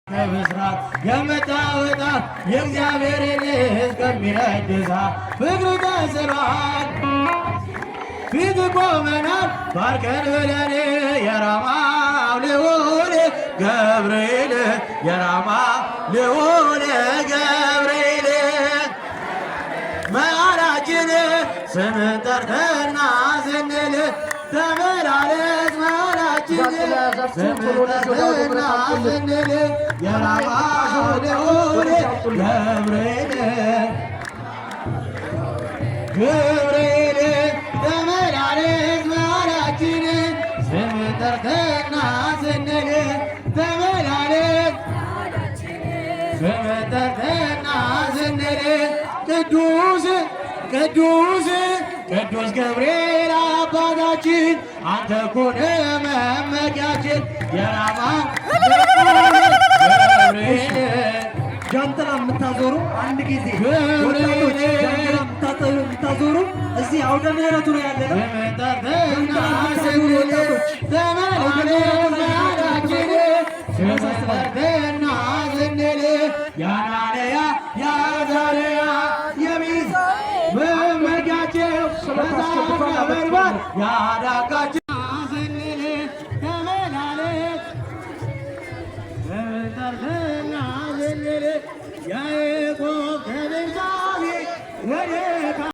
በብስራት የመጣወጣት የእግዚአብሔር ልጅ ከሚረድሳ ፍቅር ተስሏል ፊት ቆመናል ባርከን ብለን የራማው ልዑል ገብርኤል የራማው ልዑል ገብርኤል መዓላችን ስምን ጠርተና ስንል ተመላለስ መዓላችን ስምን ጠርተና ስንል የራማው ልዑል ገብርኤል ገብርኤል ተመላለስ መዓላችን ስምን ጠርተና ስንል ተመላለስ ስምን ጠርተና ስንል ቅዱስ ቅዱስ ቅዱስ ገብርኤል አባታችን አንተ ኮነ መመኪያችን የራማው ገብርኤል ጃንጥላ የምታዞሩ አንድ ጊዜ ወጣቶች ጃንጥላ የምታዞሩ እዚህ አውደ ምሕረቱ ነው ያለነው። ተመላለስና ስንል ያናንያ ያዛርያ የሚዝ መመኪያቸው በዛ ከበርባር ያዳጋቸው